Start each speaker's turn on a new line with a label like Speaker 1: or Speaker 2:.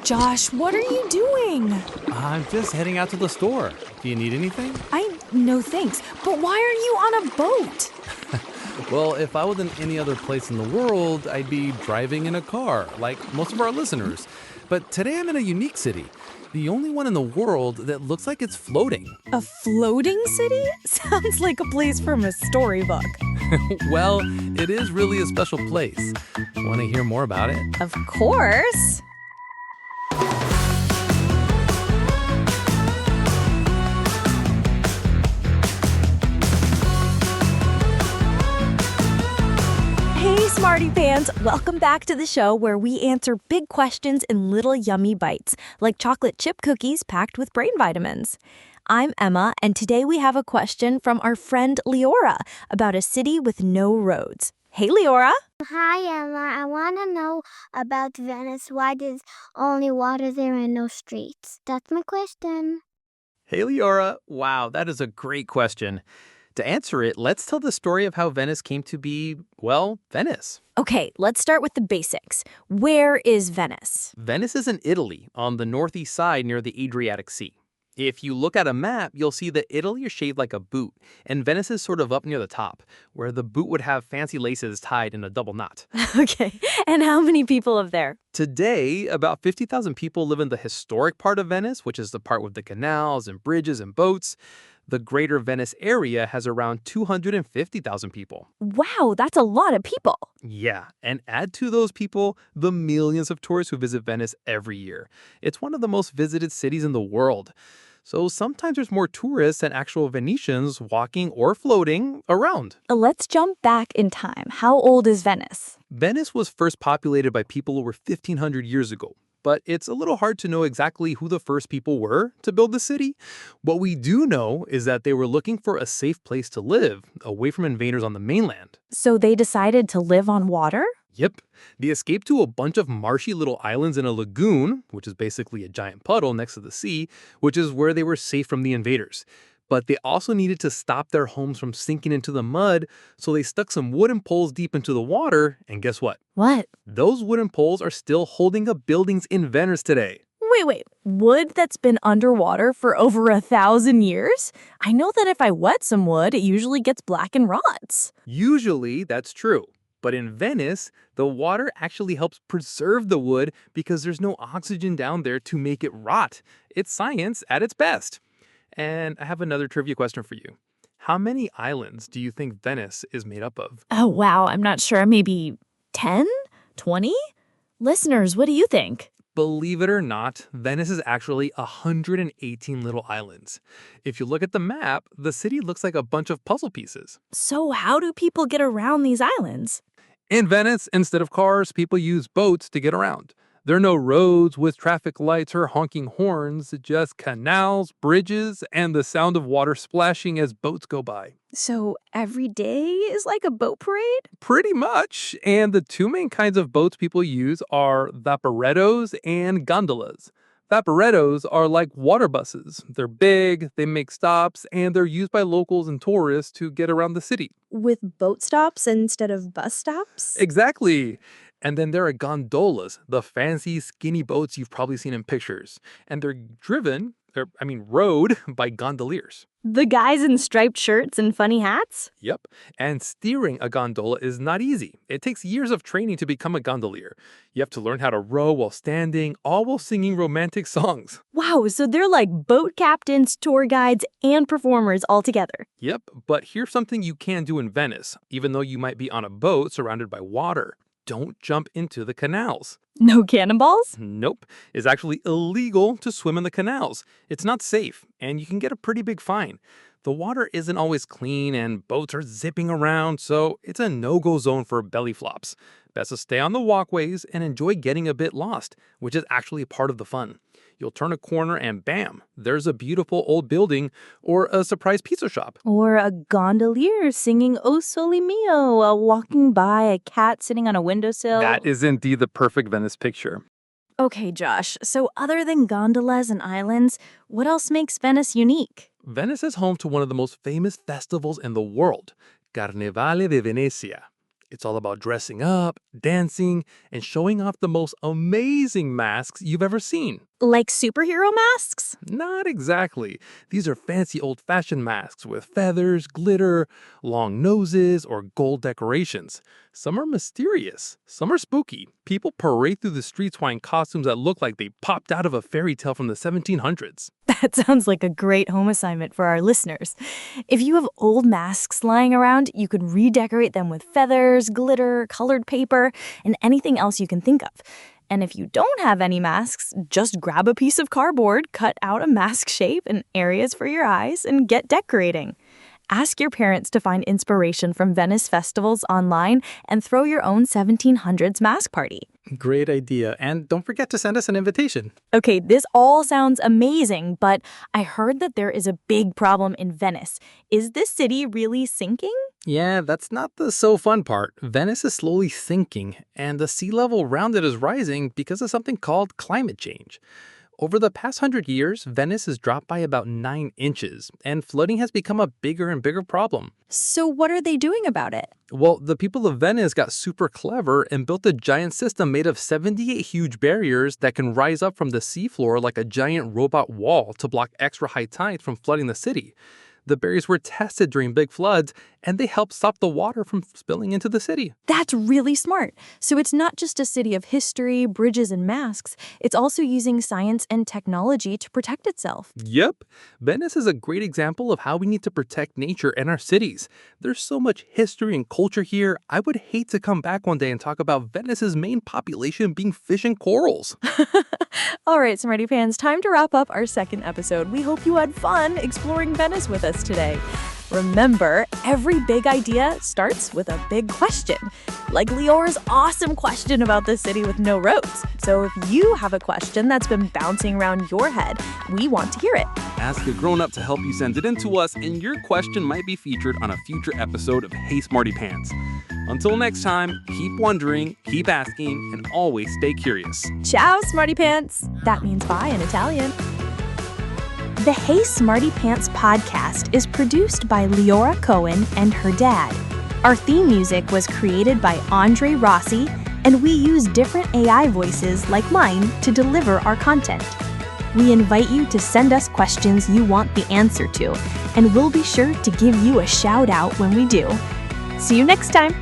Speaker 1: Josh, what are you doing?
Speaker 2: I'm just heading out to the store. Do you need anything?
Speaker 1: No thanks, but why are you on a boat?
Speaker 2: Well, if I was in any other place in the world, I'd be driving in a car, like most of our listeners. But today I'm in a unique city, the only one in the world that looks like it's floating.
Speaker 1: A floating city? Sounds like a place from a storybook.
Speaker 2: Well, it is really a special place. Want to hear more about it?
Speaker 1: Of course. Hey, Smartypants! Welcome back to the show where we answer big questions in little yummy bites, like chocolate chip cookies packed with brain vitamins. I'm Emma, and today we have a question from our friend Leora about a city with no roads. Hey, Leora!
Speaker 3: Hi, Emma. I want to know about Venice. Why there's only water there and no streets? That's my question.
Speaker 4: Hey, Leora. Wow, that is a great question. To answer it, let's tell the story of how Venice came to be, well, Venice.
Speaker 1: Okay, let's start with the basics. Where is Venice?
Speaker 4: Venice is in Italy, on the northeast side near the Adriatic Sea. If you look at a map, you'll see that Italy is shaped like a boot, and Venice is sort of up near the top, where the boot would have fancy laces tied in a double knot.
Speaker 1: Okay, and how many people live there?
Speaker 4: Today, about 50,000 people live in the historic part of Venice, which is the part with the canals and bridges and boats. The greater Venice area has around 250,000 people.
Speaker 1: Wow, that's a lot of people.
Speaker 4: Yeah, and add to those people the millions of tourists who visit Venice every year. It's one of the most visited cities in the world. So sometimes there's more tourists than actual Venetians walking or floating around.
Speaker 1: Let's jump back in time. How old is Venice?
Speaker 4: Venice was first populated by people over 1,500 years ago. But it's a little hard to know exactly who the first people were to build the city. What we do know is that they were looking for a safe place to live, away from invaders on the mainland.
Speaker 1: So they decided to live on water?
Speaker 4: Yep. They escaped to a bunch of marshy little islands in a lagoon, which is basically a giant puddle next to the sea, which is where they were safe from the invaders. But they also needed to stop their homes from sinking into the mud, so they stuck some wooden poles deep into the water, and guess what?
Speaker 1: What?
Speaker 4: Those wooden poles are still holding up buildings in Venice today.
Speaker 1: Wait. Wood that's been underwater for over 1,000 years? I know that if I wet some wood, it usually gets black and rots.
Speaker 4: Usually, that's true. But in Venice, the water actually helps preserve the wood because there's no oxygen down there to make it rot. It's science at its best. And I have another trivia question for you. How many islands do you think Venice is made up of?
Speaker 1: Oh, wow, I'm not sure. Maybe 10? 20? Listeners, what do you think?
Speaker 4: Believe it or not, Venice is actually 118 little islands. If you look at the map, the city looks like a bunch of puzzle pieces.
Speaker 1: So how do people get around these islands?
Speaker 4: In Venice, instead of cars, people use boats to get around. There are no roads with traffic lights or honking horns, just canals, bridges, and the sound of water splashing as boats go by.
Speaker 1: So every day is like a boat parade?
Speaker 4: Pretty much. And the two main kinds of boats people use are vaporettos and gondolas. Vaporettos are like water buses. They're big, they make stops, and they're used by locals and tourists to get around the city.
Speaker 5: With boat stops instead of bus stops?
Speaker 4: Exactly. And then there are gondolas, the fancy, skinny boats you've probably seen in pictures. And they're rowed by gondoliers.
Speaker 1: The guys in striped shirts and funny hats?
Speaker 4: Yep. And steering a gondola is not easy. It takes years of training to become a gondolier. You have to learn how to row while standing, all while singing romantic songs.
Speaker 1: Wow, so they're like boat captains, tour guides, and performers all together.
Speaker 4: Yep. But here's something you can do in Venice, even though you might be on a boat surrounded by water. Don't jump into the canals.
Speaker 1: No cannonballs?
Speaker 4: Nope. It's actually illegal to swim in the canals. It's not safe, and you can get a pretty big fine. The water isn't always clean, and boats are zipping around, so it's a no-go zone for belly flops. Best to stay on the walkways and enjoy getting a bit lost, which is actually part of the fun. You'll turn a corner and bam, there's a beautiful old building or a surprise pizza shop.
Speaker 1: Or a gondolier singing O Sole Mio while walking by a cat sitting on a windowsill.
Speaker 4: That is indeed the perfect Venice picture.
Speaker 1: Okay, Josh, so other than gondolas and islands, what else makes Venice unique?
Speaker 4: Venice is home to one of the most famous festivals in the world, Carnevale de Venezia. It's all about dressing up, dancing, and showing off the most amazing masks you've ever seen.
Speaker 1: Like superhero masks?
Speaker 4: Not exactly. These are fancy old-fashioned masks with feathers, glitter, long noses, or gold decorations. Some are mysterious. Some are spooky. People parade through the streets wearing costumes that look like they popped out of a fairy tale from the 1700s.
Speaker 1: That sounds like a great home assignment for our listeners. If you have old masks lying around, you could redecorate them with feathers, glitter, colored paper, and anything else you can think of. And if you don't have any masks, just grab a piece of cardboard, cut out a mask shape and areas for your eyes, and get decorating. Ask your parents to find inspiration from Venice festivals online and throw your own 1700s mask party.
Speaker 6: Great idea. And don't forget to send us an invitation.
Speaker 1: Okay, this all sounds amazing, but I heard that there is a big problem in Venice. Is this city really sinking?
Speaker 6: Yeah, that's not the so fun part. Venice is slowly sinking, and the sea level around it is rising because of something called climate change. Over the past 100 years, Venice has dropped by about 9 inches, and flooding has become a bigger and bigger problem.
Speaker 1: So what are they doing about it?
Speaker 4: Well, the people of Venice got super clever and built a giant system made of 78 huge barriers that can rise up from the seafloor like a giant robot wall to block extra high tides from flooding the city. The barriers were tested during big floods, and they helped stop the water from spilling into the city.
Speaker 1: That's really smart. So it's not just a city of history, bridges, and masks. It's also using science and technology to protect itself.
Speaker 4: Yep. Venice is a great example of how we need to protect nature and our cities. There's so much history and culture here. I would hate to come back one day and talk about Venice's main population being fish and corals.
Speaker 1: All right, Smarty Pants, time to wrap up our second episode. We hope you had fun exploring Venice with us today. Remember, every big idea starts with a big question, like Leora's awesome question about the city with no roads. So if you have a question that's been bouncing around your head, we want to hear it.
Speaker 2: Ask a grown-up to help you send it in to us, and your question might be featured on a future episode of Hey Smarty Pants. Until next time, keep wondering, keep asking, and always stay curious.
Speaker 1: Ciao, Smarty Pants. That means bye in Italian. The Hey Smarty Pants podcast is produced by Leora Cohen and her dad. Our theme music was created by Andre Rossi, and we use different AI voices like mine to deliver our content. We invite you to send us questions you want the answer to, and we'll be sure to give you a shout out when we do. See you next time.